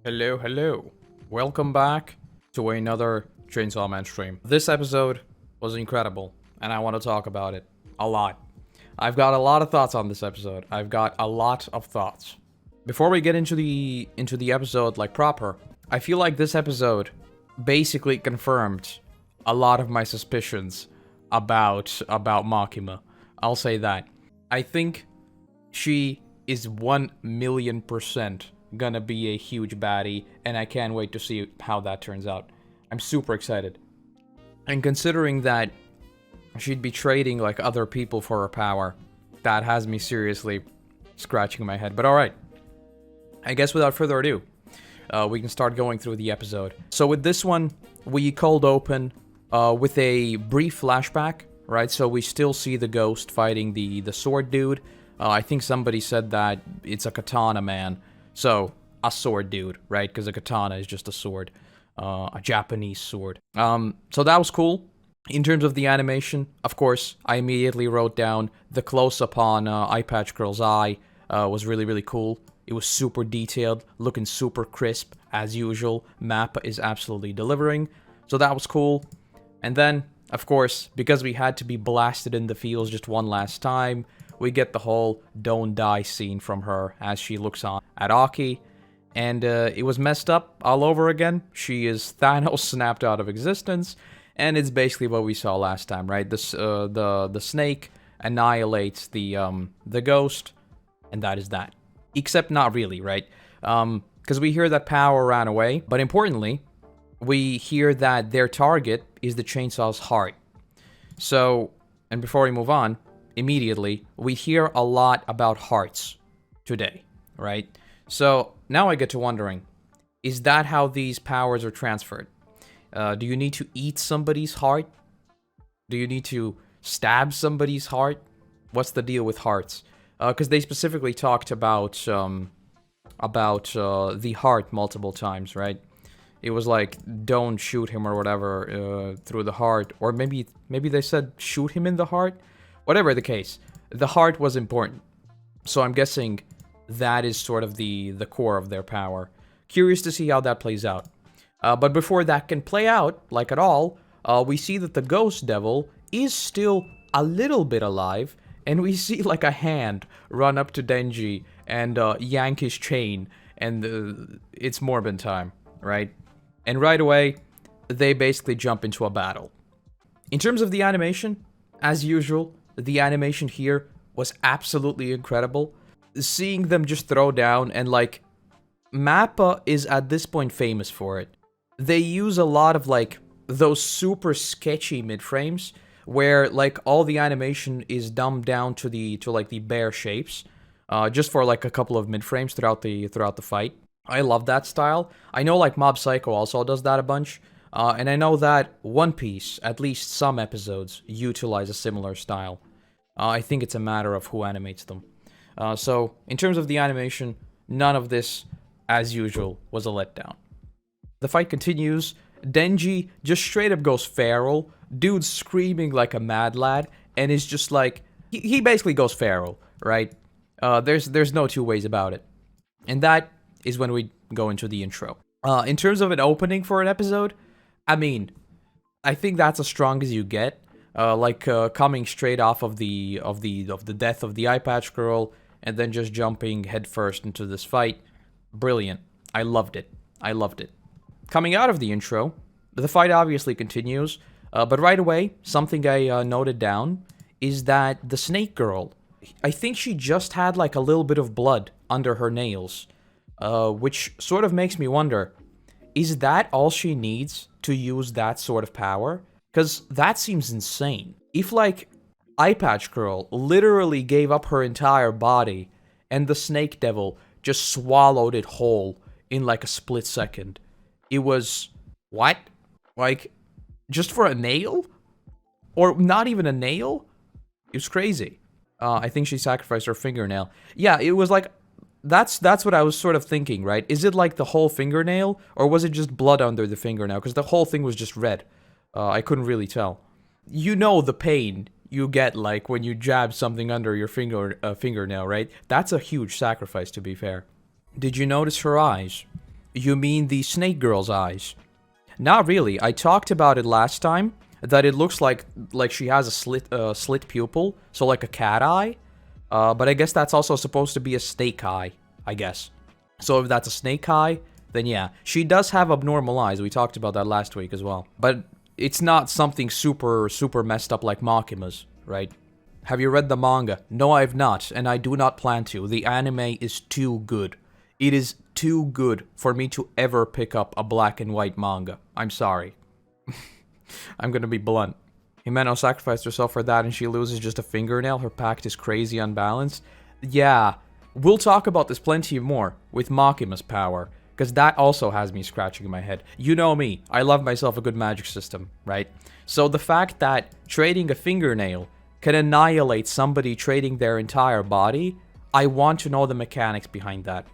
Hello, hello. Welcome back to another Chainsaw Man stream. This episode was incredible, and I want to talk about it a lot. I've got a lot of thoughts on this episode. I've got a lot of thoughts. Before we get into the episode like proper, I feel like this episode basically confirmed a lot of my suspicions about Makima. I'll say that. I think she is 1,000,000% gonna be a huge baddie, and I can't wait to see how that turns out. I'm super excited. And considering that she'd be trading like other people for her power, that has me seriously scratching my head. But alright, I guess without further ado, we can start going through the episode. So with this one, we cold open with a brief flashback, right? So we still see the ghost fighting the sword dude. I think somebody said that it's a katana man. So, a sword dude, right? Because a katana is just a sword. A Japanese sword. So that was cool. In terms of the animation, of course, I immediately wrote down the close-up on Eye Patch Girl's eye was really, really cool. It was super detailed, looking super crisp, as usual. Mappa is absolutely delivering. So that was cool. And then, of course, because we had to be blasted in the fields just one last time, we get the whole don't die scene from her as she looks on at Aki. And it was messed up all over again. She is Thanos snapped out of existence. And it's basically what we saw last time, right? The snake annihilates the ghost. And that is that. Except not really, right? Because we hear that power ran away. But importantly, we hear that their target is the chainsaw's heart. So, and before we move on, immediately, we hear a lot about hearts today, right? So, now I get to wondering, is that how these powers are transferred? Do you need to eat somebody's heart? Do you need to stab somebody's heart? What's the deal with hearts? Because they specifically talked about the heart multiple times, right? It was like, don't shoot him or whatever through the heart. Or maybe they said shoot him in the heart? Whatever the case, the heart was important. So I'm guessing that is sort of the core of their power. Curious to see how that plays out. But before that can play out, like at all, we see that the ghost devil is still a little bit alive. And we see like a hand run up to Denji and yank his chain. And it's Morbin time, right? And right away, they basically jump into a battle. In terms of the animation, as usual, the animation here was absolutely incredible. Seeing them just throw down and like, Mappa is at this point famous for it. They use a lot of like, those super sketchy mid-frames where like all the animation is dumbed down to like the bare shapes. Just for like a couple of mid-frames throughout the fight. I love that style. I know like Mob Psycho also does that a bunch. And I know that One Piece, at least some episodes, utilize a similar style. I think it's a matter of who animates them. So, in terms of the animation, none of this, as usual, was a letdown. The fight continues. Denji just straight up goes feral. Dude's screaming like a mad lad, and is just like... He basically goes feral, right? There's no two ways about it. And that is when we go into the intro. In terms of an opening for an episode, I mean, I think that's as strong as you get. Coming straight off of the death of the Eye Patch Girl, and then just jumping headfirst into this fight. Brilliant. I loved it. I loved it. Coming out of the intro, the fight obviously continues, but right away, something I noted down is that the Snake Girl, I think she just had like a little bit of blood under her nails, which sort of makes me wonder, is that all she needs to use that sort of power? Because that seems insane. If, like, Eye Patch Girl literally gave up her entire body and the Snake Devil just swallowed it whole in, like, a split second. It was... what? Like, just for a nail? Or not even a nail? It was crazy. I think she sacrificed her fingernail. Yeah, it was like... That's what I was sort of thinking, right? Is it like the whole fingernail? Or was it just blood under the fingernail? Because the whole thing was just red. I couldn't really tell. You know the pain you get, like, when you jab something under your fingernail, right? That's a huge sacrifice, to be fair. Did you notice her eyes? You mean the snake girl's eyes? Not really. I talked about it last time, that it looks like she has a slit pupil, so like a cat eye. But I guess that's also supposed to be a snake eye, I guess. So if that's a snake eye, then yeah. She does have abnormal eyes, we talked about that last week as well. But it's not something super messed up like Makima's, right? Have you read the manga? No, I have not, and I do not plan to. The anime is too good. It is too good for me to ever pick up a black and white manga. I'm sorry. I'm gonna be blunt. Himeno sacrificed herself for that and she loses just a fingernail. Her pact is crazy unbalanced. Yeah, we'll talk about this plenty more with Makima's power, because that also has me scratching my head. You know me, I love myself a good magic system, right? So the fact that trading a fingernail can annihilate somebody trading their entire body, I want to know the mechanics behind that.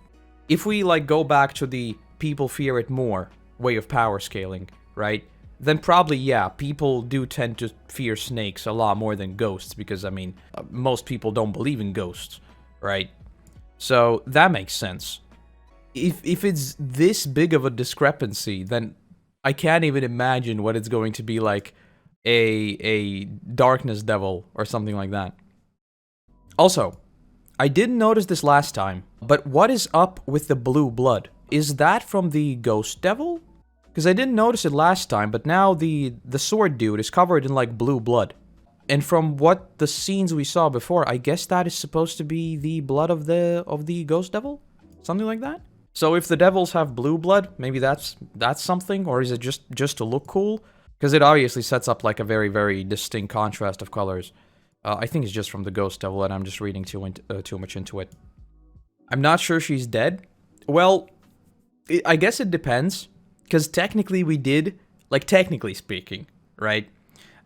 If we, like, go back to the people fear it more way of power scaling, right? Then probably, yeah, people do tend to fear snakes a lot more than ghosts, because, I mean, most people don't believe in ghosts, right? So, that makes sense. If it's this big of a discrepancy, then I can't even imagine what it's going to be like a darkness devil or something like that. Also, I didn't notice this last time, but what is up with the blue blood? Is that from the ghost devil? Because I didn't notice it last time, but now the sword dude is covered in like blue blood. And from what the scenes we saw before, I guess that is supposed to be the blood of the ghost devil? Something like that? So if the devils have blue blood, maybe that's something, or is it just to look cool? Because it obviously sets up like a very distinct contrast of colors. I think it's just from the ghost devil, and I'm just reading too much into it. I'm not sure she's dead. Well, I guess it depends, because technically we did, like technically speaking, right?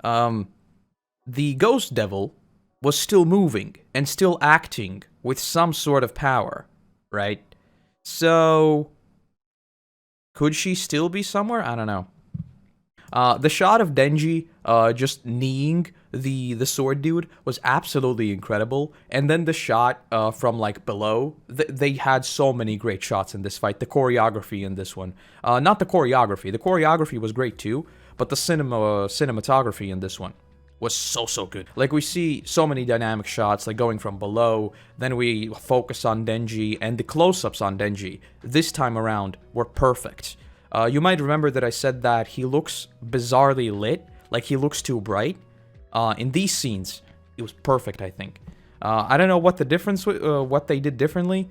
The ghost devil was still moving and still acting with some sort of power, right? So, could she still be somewhere? I don't know. The shot of Denji just kneeing the sword dude was absolutely incredible. And then the shot from like below, they had so many great shots in this fight. The choreography in this one. Not the choreography was great too, but the cinematography in this one was so good. Like, we see so many dynamic shots, like going from below, then we focus on Denji, and the close-ups on Denji this time around were perfect. You might remember that I said that he looks bizarrely lit, like he looks too bright. In these scenes, it was perfect, I think. I don't know what the difference, what they did differently,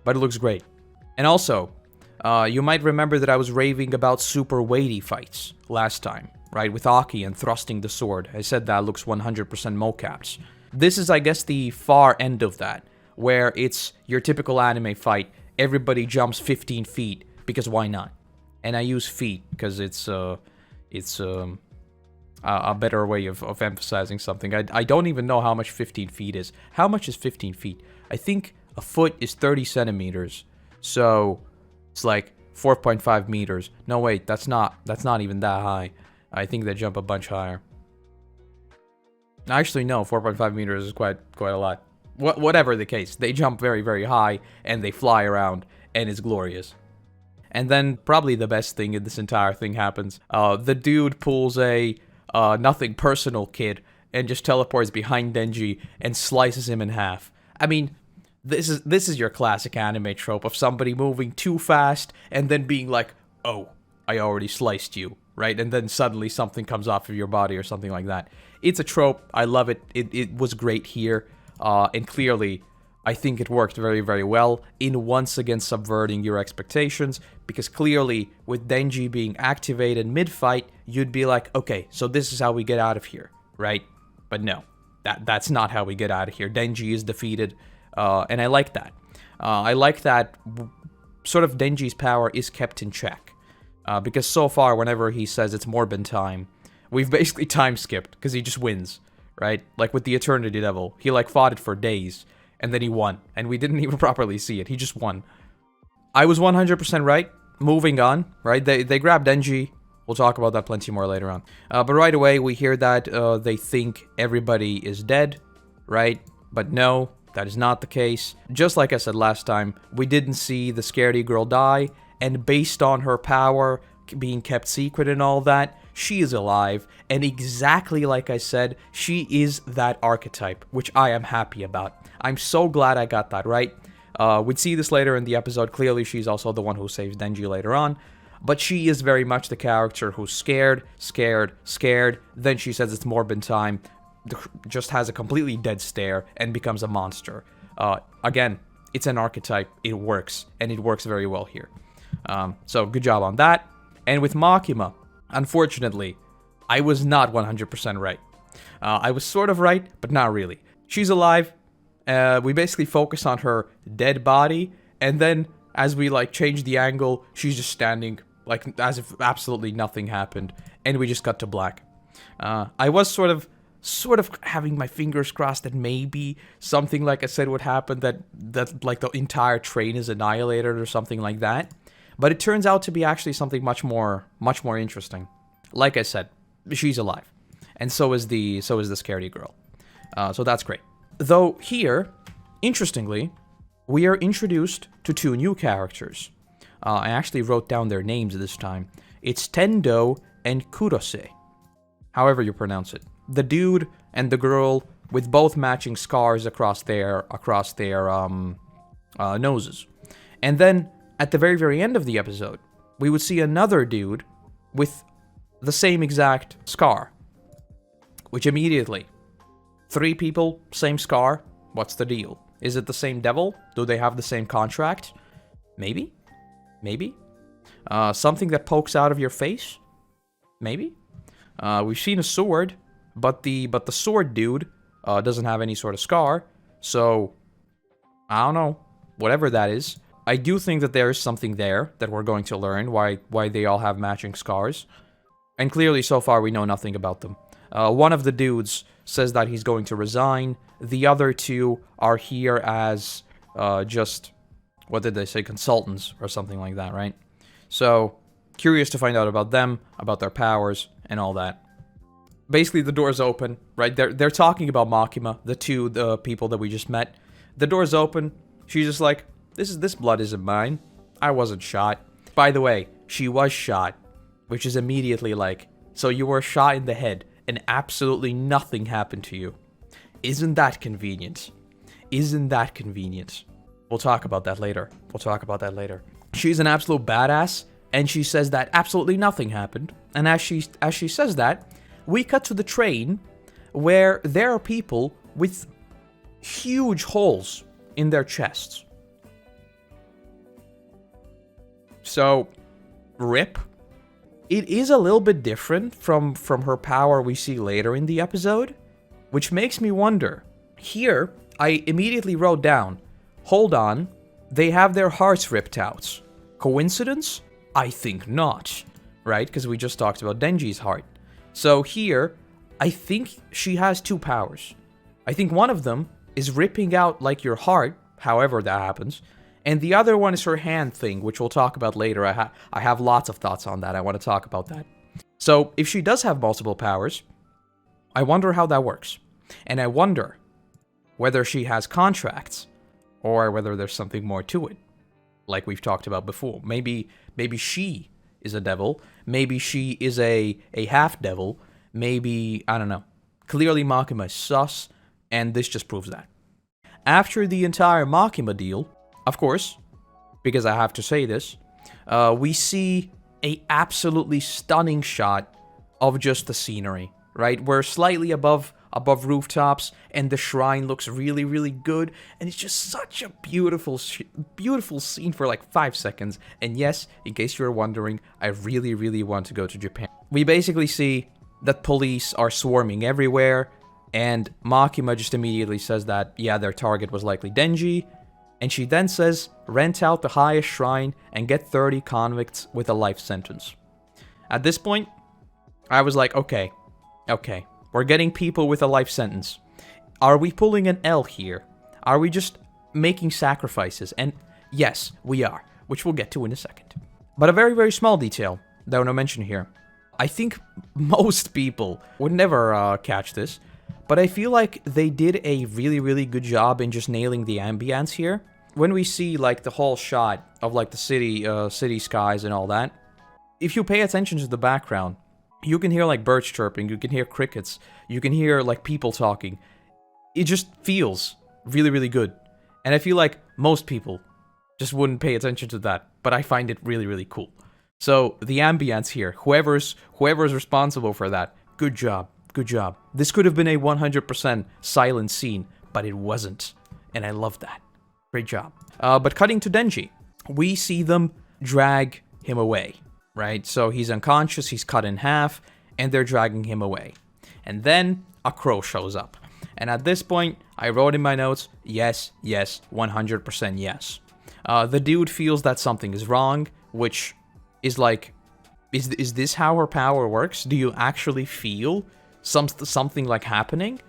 but it looks great. And also, you might remember that I was raving about super weighty fights last time, right? With Aki and thrusting the sword. I said that looks 100% mocaps. This is, I guess, the far end of that, where it's your typical anime fight. Everybody jumps 15 feet, because why not? And I use feet because it's a better way of emphasizing something. I don't even know how much 15 feet is. How much is 15 feet? I think a foot is 30 centimeters. So it's like 4.5 meters. No, wait, that's not even that high. I think they jump a bunch higher. Actually, no, 4.5 meters is quite a lot. Whatever the case, they jump very high and they fly around, and it's glorious. And then probably the best thing in this entire thing happens. The dude pulls a nothin personel kid and just teleports behind Denji and slices him in half. I mean, this is your classic anime trope of somebody moving too fast and then being like, "Oh, I already sliced you," right? And then suddenly something comes off of your body or something like that. It's a trope. I love it. It was great here. And clearly, I think it worked very well in once again subverting your expectations, because clearly, with Denji being activated mid-fight, you'd be like, okay, so this is how we get out of here, right? But no, that's not how we get out of here. Denji is defeated, and I like that. I like that sort of Denji's power is kept in check, because so far, whenever he says it's Morbin time, we've basically time skipped, because he just wins, right? Like with the Eternity Devil, he like fought it for days, and then he won, and we didn't even properly see it. He just won. I was 100% right. Moving on, right? They grabbed Denji. We'll talk about that plenty more later on. But right away, we hear that they think everybody is dead, right? But no, that is not the case. Just like I said last time, we didn't see the Scaredy Girl die, and based on her power being kept secret and all that, she is alive, and exactly like I said, she is that archetype, which I am happy about. I'm so glad I got that right. We'd see this later in the episode. Clearly, she's also the one who saves Denji later on. But she is very much the character who's scared, then she says it's Morbin time, just has a completely dead stare, and becomes a monster. Again, it's an archetype, it works, and it works very well here. So, good job on that. And with Makima, unfortunately, I was not 100% right. I was sort of right, but not really. She's alive. We basically focus on her dead body, and then as we like change the angle, she's just standing like as if absolutely nothing happened, and we just cut to black. I was sort of having my fingers crossed that maybe something like I said would happen, that like the entire train is annihilated or something like that. But it turns out to be actually something much more interesting. Like I said, she's alive, and so is the Scaredy Girl. So that's great. Though here, interestingly, we are introduced to two new characters. I actually wrote down their names this time. It's Tendo and Kurose, however you pronounce it. The dude and the girl with both matching scars across their noses. And then at the very end of the episode, we would see another dude with the same exact scar, which immediately, 3 people, same scar. What's the deal? Is it the same devil? Do they have the same contract? Maybe. Something that pokes out of your face? Maybe. We've seen a sword, but the sword dude doesn't have any sort of scar. So I don't know. Whatever that is, I do think that there is something there that we're going to learn why they all have matching scars. And clearly, so far, we know nothing about them. One of the dudes says that he's going to resign. The other 2 are here as just, what did they say, consultants or something like that, right? So, curious to find out about them, about their powers, and all that. Basically, the door's open, right? They're talking about Makima, the people that we just met. The door's open. She's just like, this blood isn't mine. I wasn't shot. By the way, she was shot, which is immediately like, so you were shot in the head, and absolutely nothing happened to you. Isn't that convenient? Isn't that convenient? We'll talk about that later. She's an absolute badass, and she says that absolutely nothing happened. And as she says that, we cut to the train where there are people with huge holes in their chests. So, rip. It is a little bit different from her power we see later in the episode, which makes me wonder. Here, I immediately wrote down, hold on, they have their hearts ripped out. Coincidence? I think not, right? Because we just talked about Denji's heart. So here, I think she has 2 powers. I think one of them is ripping out like your heart, however that happens, and the other one is her hand thing, which we'll talk about later. I have lots of thoughts on that. I want to talk about that. So, if she does have multiple powers, I wonder how that works. And I wonder whether she has contracts, or whether there's something more to it, like we've talked about before. Maybe she is a devil. Maybe she is a half-devil. Maybe, I don't know. Clearly, MAKIMA'S sus, and this just proves that. After the entire Makima deal, of course, because I have to say this, we see a absolutely stunning shot of just the scenery, right? We're slightly above rooftops, and the shrine looks really good, and it's just such a beautiful scene for like 5 seconds. And yes, in case you're wondering, I really want to go to Japan. We basically see that police are swarming everywhere, and Makima just immediately says that, yeah, their target was likely Denji. And she then says, rent out the highest shrine and get 30 convicts with a life sentence. At this point, I was like, okay, we're getting people with a life sentence. Are we pulling an L here? Are we just making sacrifices? And yes, we are, which we'll get to in a second. But a very small detail that I want to mention here. I think most people would never catch this, but I feel like they did a really good job in just nailing the ambience here. when we see like the whole shot of like the city skies and all that, if you pay attention to the background, you can hear like birds chirping, you can hear crickets, you can hear like people talking. It just feels really, really good. And I feel like most people just wouldn't pay attention to that, but I find it really, really cool. So the ambience here, whoever's responsible for that, good job, good job. This could have been a 100% silent scene, but it wasn't, and I love that. Great job. But cutting to Denji, we see them drag him away, right? So he's unconscious, he's cut in half, and they're dragging him away. And then a crow shows up. And at this point, I wrote in my notes, yes, yes, 100% yes. The dude feels that something is wrong, which is like, is this how her power works? Do you actually feel something like happening?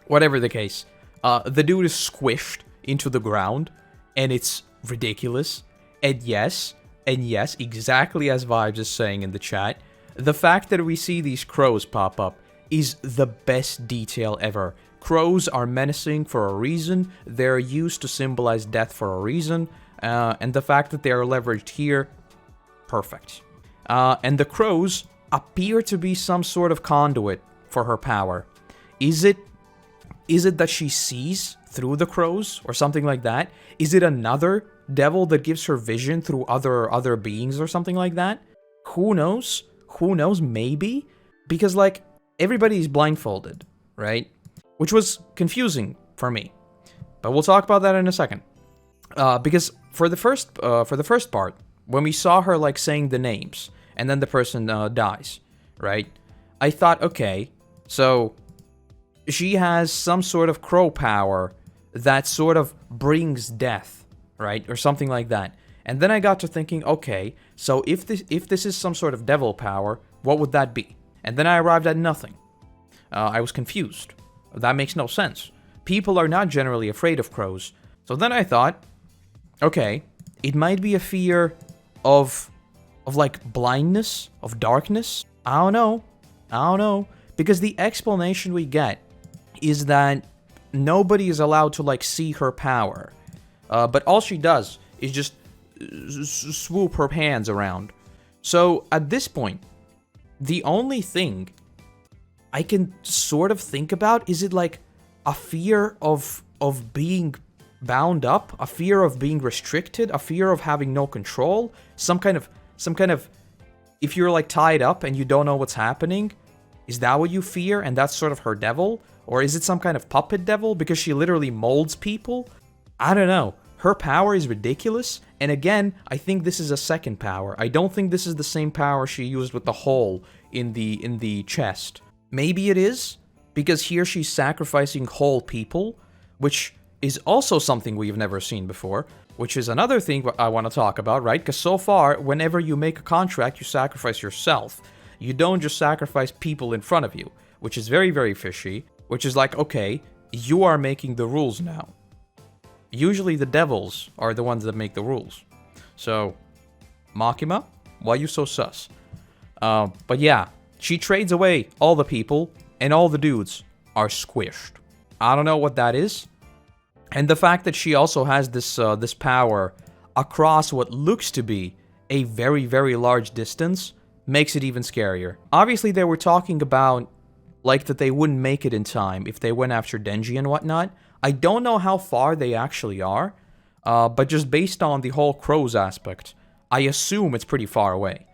Whatever the case, the dude is squished into the ground, and it's ridiculous. And yes, exactly as Vibes is saying in the chat, the fact that we see these crows pop up is the best detail ever. Crows are menacing for a reason, they're used to symbolize death for a reason, and the fact that they are leveraged here, perfect. And the crows appear to be some sort of conduit for her power. Is it that she sees through the crows or something like that? Is it another devil that gives her vision through other beings or something like that? Who knows? Who knows? Maybe? Because like everybody's blindfolded, right? Which was confusing for me. But we'll talk about that in a second. Because for the first part, when we saw her like saying the names and then the person dies, right? I thought, okay, so she has some sort of crow power that sort of brings death, right? Or something like that. And then I got to thinking, okay, so if this is some sort of devil power, what would that be? And then I arrived at nothing. I was confused. That makes no sense. People are not generally afraid of crows. So then I thought, okay, it might be a fear of like blindness, of darkness. I don't know. Because the explanation we get is that nobody is allowed to like see her power. But all she does is just swoop her hands around. So at this point, the only thing I can sort of think about, is it like a fear of being bound up, a fear of being restricted, a fear of having no control, some kind of if you're like tied up and you don't know what's happening, is that what you fear and that's sort of her devil? Or is it some kind of puppet devil because she literally molds people? I don't know. Her power is ridiculous, and again, I think this is a second power. I don't think this is the same power she used with the hole in the chest. Maybe it is, because here she's sacrificing whole people, which is also something we've never seen before, which is another thing I want to talk about, right? Because so far, whenever you make a contract, you sacrifice yourself. You don't just sacrifice people in front of you, which is very, very fishy, which is like, okay, you are making the rules now. Usually the devils are the ones that make the rules. So, Makima, why you so sus? But yeah. She trades away all the people, and all the dudes are squished. I don't know what that is. And the fact that she also has this power across what looks to be a very, very large distance makes it even scarier. Obviously, they were talking about, like, that they wouldn't make it in time if they went after Denji and whatnot. I don't know how far they actually are, but just based on the whole crows aspect, I assume it's pretty far away.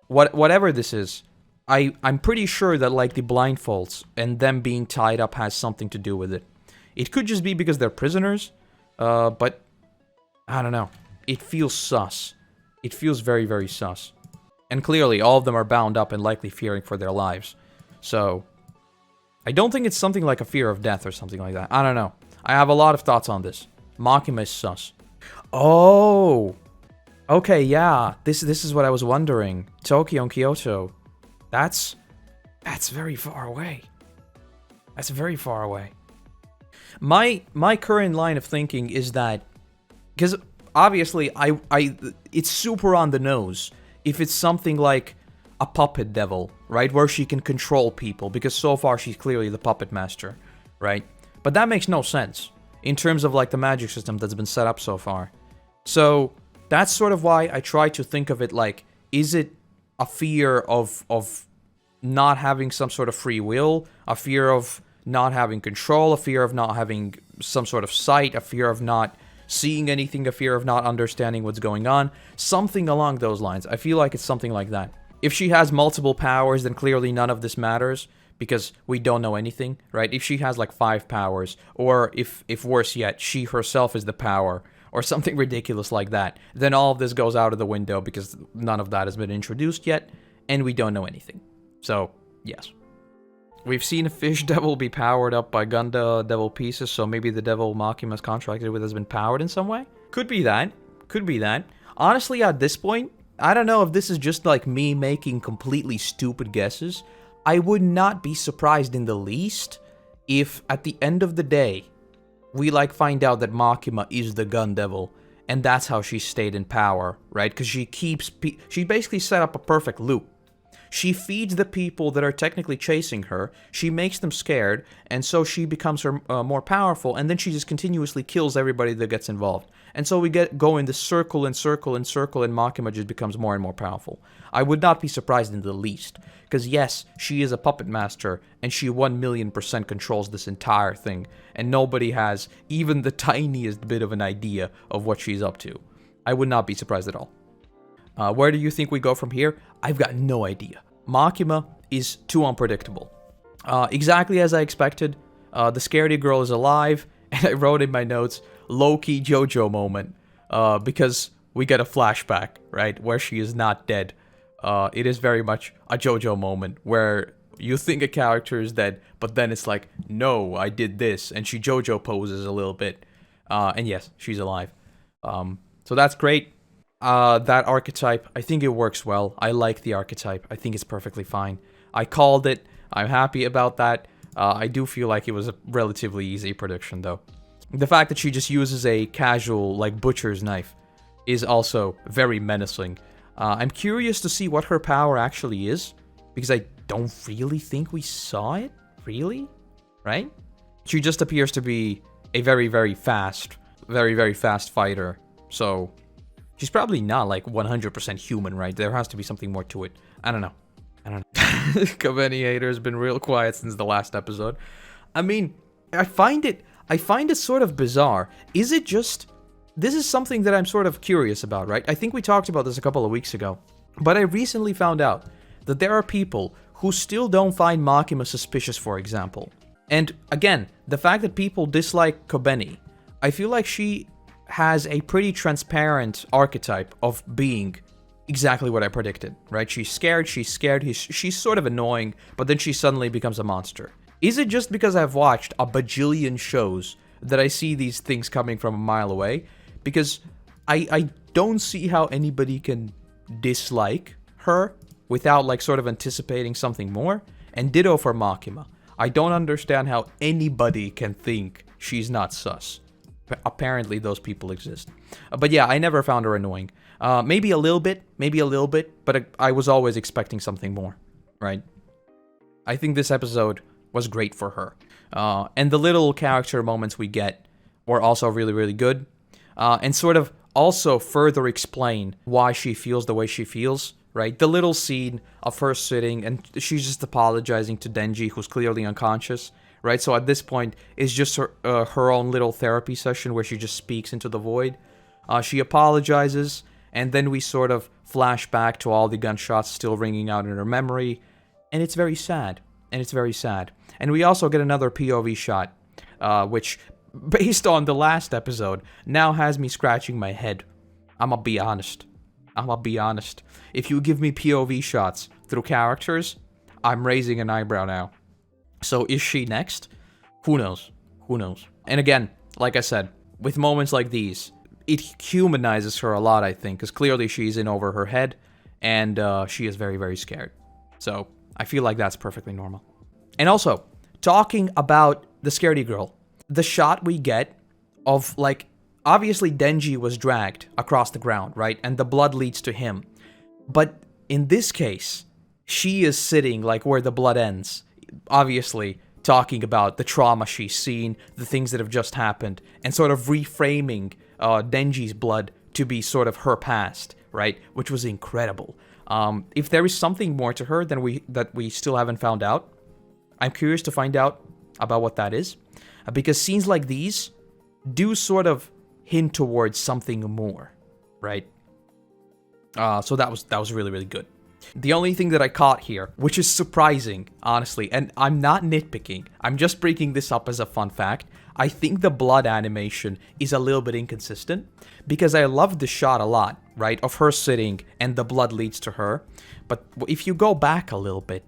Whatever this is, I'm pretty sure that, like, the blindfolds and them being tied up has something to do with it. It could just be because they're prisoners, but I don't know. It feels sus. It feels very, very sus. And clearly, all of them are bound up and likely fearing for their lives. So, I don't think it's something like a fear of death or something like that. I don't know. I have a lot of thoughts on this. MAKIMA'S sus. Oh! Okay, yeah. This is what I was wondering. Tokyo and Kyoto. That's very far away. That's very far away. My current line of thinking is that, because obviously it's super on the nose if it's something like a puppet devil, right, where she can control people, because so far she's clearly the puppet master, right? But that makes no sense in terms of like the magic system that's been set up so far. So that's sort of why I try to think of it like, is it a fear of not having some sort of free will, a fear of not having control, a fear of not having some sort of sight, a fear of not seeing anything, a fear of not understanding what's going on, something along those lines. I feel like it's something like that. If she has multiple powers, then clearly none of this matters, because we don't know anything, right? If she has like 5 powers, or if worse yet, she herself is the power, or something ridiculous like that, then all of this goes out of the window because none of that has been introduced yet, and we don't know anything. So, yes. We've seen a fish devil be powered up by Gunda devil pieces, so maybe the devil Makima's contracted with has been powered in some way? Could be that. Could be that. Honestly, at this point, I don't know if this is just like me making completely stupid guesses. I would not be surprised in the least if at the end of the day, we like find out that Makima is the gun devil, and that's how she stayed in power, right? Because she keeps... she basically set up a perfect loop. She feeds the people that are technically chasing her, she makes them scared, and so she becomes more powerful, and then she just continuously kills everybody that gets involved. And so we go in this circle and circle and circle, and Makima just becomes more and more powerful. I would not be surprised in the least, because yes, she is a puppet master, and she 1,000,000% controls this entire thing, and nobody has even the tiniest bit of an idea of what she's up to. I would not be surprised at all. Where do you think we go from here? I've got no idea. Makima is too unpredictable. Exactly as I expected, the Scaredy Girl is alive, and I wrote in my notes, low-key JoJo moment, because we get a flashback, right, where she is not dead. It is very much a JoJo moment, where you think a character is dead, but then it's like, no, I did this, and she JoJo poses a little bit. And yes, she's alive. So that's great. That archetype, I think it works well. I like the archetype. I think it's perfectly fine. I called it. I'm happy about that. I do feel like it was a relatively easy prediction, though. The fact that she just uses a casual, like, butcher's knife is also very menacing. I'm curious to see what her power actually is, because I don't really think we saw it, really, right? She just appears to be a very, very fast fighter, so... she's probably not, like, 100% human, right? There has to be something more to it. I don't know. Kaveni hater has been real quiet since the last episode. I mean, I find it sort of bizarre. Is it just... this is something that I'm sort of curious about, right? I think we talked about this a couple of weeks ago. But I recently found out that there are people who still don't find Makima suspicious, for example. And, again, the fact that people dislike Kobeni, I feel like she... has a pretty transparent archetype of being exactly what I predicted, right? She's scared, she's sort of annoying, but then she suddenly becomes a monster. Is it just because I've watched a bajillion shows that I see these things coming from a mile away? Because I don't see how anybody can dislike her without, like, sort of anticipating something more. And ditto for Makima. I don't understand how anybody can think she's not sus. Apparently those people exist. But yeah, I never found her annoying. Maybe a little bit, but I was always expecting something more, right? I think this episode was great for her. And the little character moments we get were also really, really good. And sort of also further explain why she feels the way she feels, right? The little scene of her sitting and she's just apologizing to Denji, who's clearly unconscious. Right, so at this point, it's just her own little therapy session where she just speaks into the void. She apologizes, and then we sort of flash back to all the gunshots still ringing out in her memory, and it's very sad. And we also get another POV shot, which, based on the last episode, now has me scratching my head. I'ma be honest. If you give me POV shots through characters, I'm raising an eyebrow now. So is she next? Who knows? And again, like I said, with moments like these, it humanizes her a lot, I think, because clearly she's in over her head, and she is very, very scared. So I feel like that's perfectly normal. And also, talking about the Scaredy Girl, the shot we get of, like, obviously Denji was dragged across the ground, right? And the blood leads to him. But in this case, she is sitting, like, where the blood ends. Obviously talking about the trauma she's seen, the things that have just happened, and sort of reframing Denji's blood to be sort of her past, right? Which was incredible. If there is something more to her than that we still haven't found out, I'm curious to find out about what that is, because scenes like these do sort of hint towards something more, right? So that was really, really good. The only thing that I caught here, which is surprising, honestly, and I'm not nitpicking, I'm just bringing this up as a fun fact, I think the blood animation is a little bit inconsistent, because I love the shot a lot, right, of her sitting and the blood leads to her, but if you go back a little bit,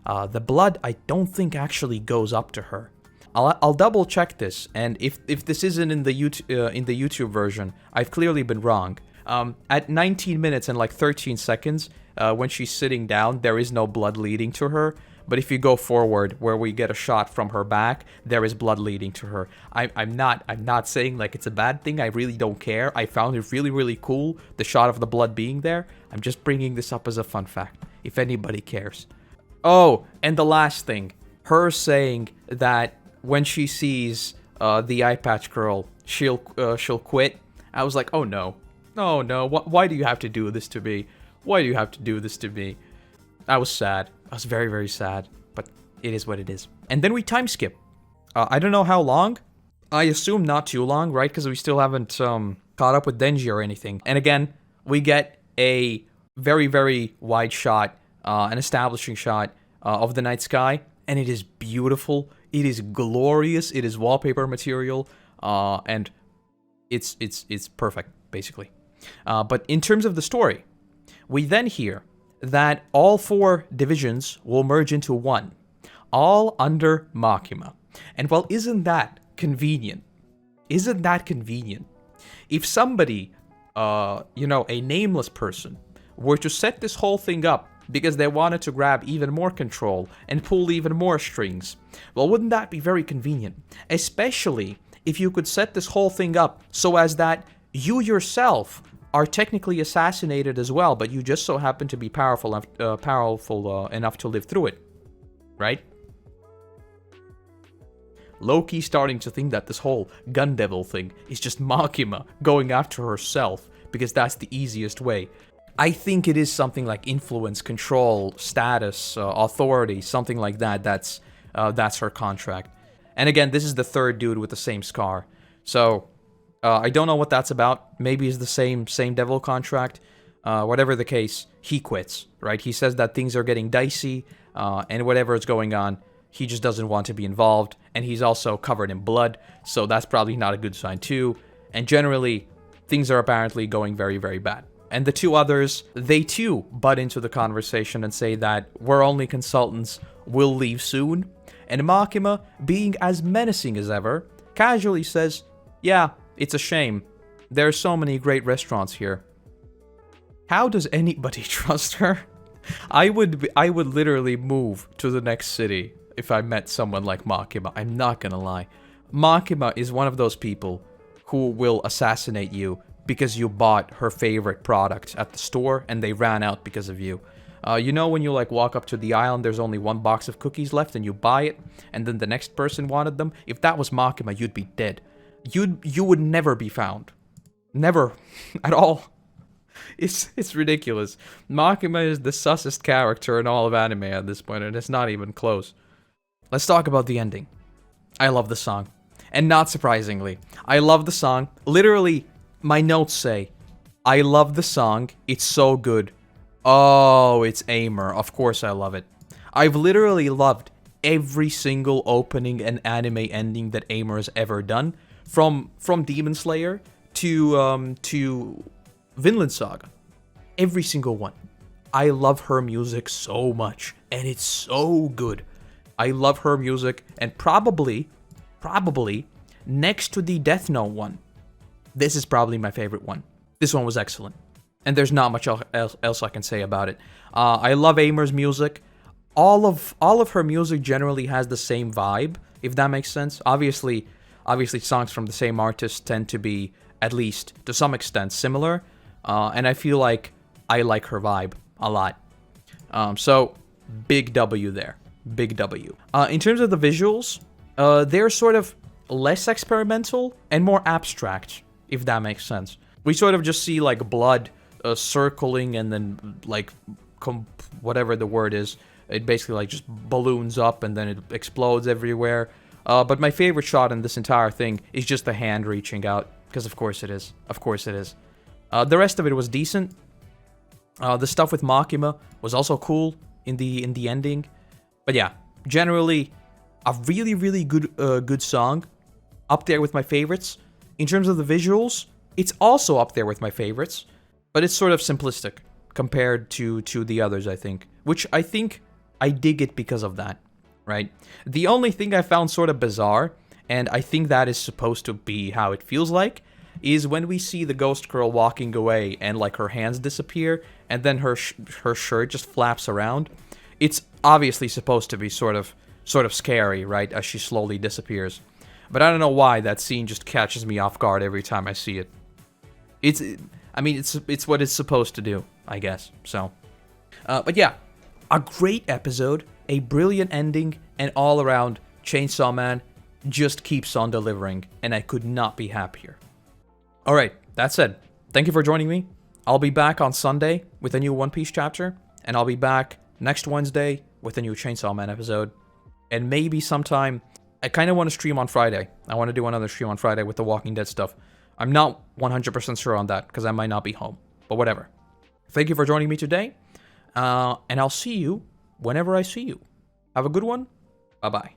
the blood I don't think actually goes up to her. I'll double check this, and if this isn't in the YouTube version, I've clearly been wrong. At 19 minutes and like 13 seconds, when she's sitting down, there is no blood leading to her. But if you go forward, where we get a shot from her back, there is blood leading to her. I'm not saying like it's a bad thing. I really don't care. I found it really, really cool, the shot of the blood being there. I'm just bringing this up as a fun fact, if anybody cares. Oh, and the last thing, her saying that when she sees the eye patch girl, she'll quit. I was like, oh no. Oh no, why do you have to do this to me? Why do you have to do this to me? I was sad. I was very, very sad. But it is what it is. And then we time skip. I don't know how long. I assume not too long, right? Because we still haven't caught up with Denji or anything. And again, we get a very, very wide shot, an establishing shot of the night sky. And it is beautiful. It is glorious. It is wallpaper material. And it's perfect, basically. But in terms of the story, we then hear that all 4 divisions will merge into one, all under Makima. And well, isn't that convenient? Isn't that convenient? If somebody, you know, a nameless person, were to set this whole thing up because they wanted to grab even more control and pull even more strings, well, wouldn't that be very convenient? Especially if you could set this whole thing up so as that you yourself are technically assassinated as well, but you just so happen to be powerful enough to live through it, right? Low-key starting to think that this whole gun devil thing is just Makima going after herself, because that's the easiest way. I think it is something like influence, control, status, authority, something like that. That's her contract. And again, this is the 3rd dude with the same scar. So I don't know what that's about. Maybe it's the same devil contract. Whatever the case, he quits, right? He says that things are getting dicey, and whatever is going on, he just doesn't want to be involved. And he's also covered in blood, so that's probably not a good sign too. And generally, things are apparently going very, very bad. And the 2 others, they too butt into the conversation and say that we're only consultants, we'll leave soon. And Makima, being as menacing as ever, casually says, yeah, it's a shame. There are so many great restaurants here. How does anybody trust her? I would literally move to the next city if I met someone like Makima. I'm not gonna lie. Makima is one of those people who will assassinate you because you bought her favorite product at the store and they ran out because of you. You know when you like walk up to the aisle and there's only 1 box of cookies left and you buy it and then the next person wanted them? If that was Makima, you'd be dead. You would never be found. Never. At all. It's ridiculous. Makima is the sussest character in all of anime at this point, and it's not even close. Let's talk about the ending. I love the song. And not surprisingly, I love the song. Literally, my notes say, I love the song. It's so good. Oh, it's Aimer. Of course I love it. I've literally loved every single opening and anime ending that Aimer has ever done. From Demon Slayer to Vinland Saga. Every single one. I love her music so much. And it's so good. I love her music. And probably, next to the Death Note one, this is probably my favorite one. This one was excellent. And there's not much else I can say about it. I love Aimer's music. All of her music generally has the same vibe, if that makes sense. Obviously, songs from the same artist tend to be, at least to some extent, similar. And I feel like I like her vibe a lot. So, big W there. Big W. In terms of the visuals, they're sort of less experimental and more abstract, if that makes sense. We sort of just see, like, blood circling and then, like, whatever the word is. It basically, like, just balloons up and then it explodes everywhere. But my favorite shot in this entire thing is just the hand reaching out. Because of course it is. Of course it is. The rest of it was decent. The stuff with Makima was also cool in the ending. But yeah, generally, a really, really good song. Up there with my favorites. In terms of the visuals, it's also up there with my favorites. But it's sort of simplistic compared to the others, I think. Which I think I dig it because of that, right? The only thing I found sort of bizarre, and I think that is supposed to be how it feels like, is when we see the ghost girl walking away and, like, her hands disappear, and then her shirt just flaps around. It's obviously supposed to be sort of scary, right, as she slowly disappears. But I don't know why that scene just catches me off guard every time I see it. I mean, it's what it's supposed to do, I guess, so. But yeah, a great episode, a brilliant ending, and all around, Chainsaw Man just keeps on delivering, and I could not be happier. Alright, that said, thank you for joining me. I'll be back on Sunday with a new One Piece chapter, and I'll be back next Wednesday with a new Chainsaw Man episode. And maybe sometime, I kind of want to stream on Friday. I want to do another stream on Friday with the Walking Dead stuff. I'm not 100% sure on that, because I might not be home. But whatever. Thank you for joining me today, and I'll see you whenever I see you. Have a good one. Bye-bye.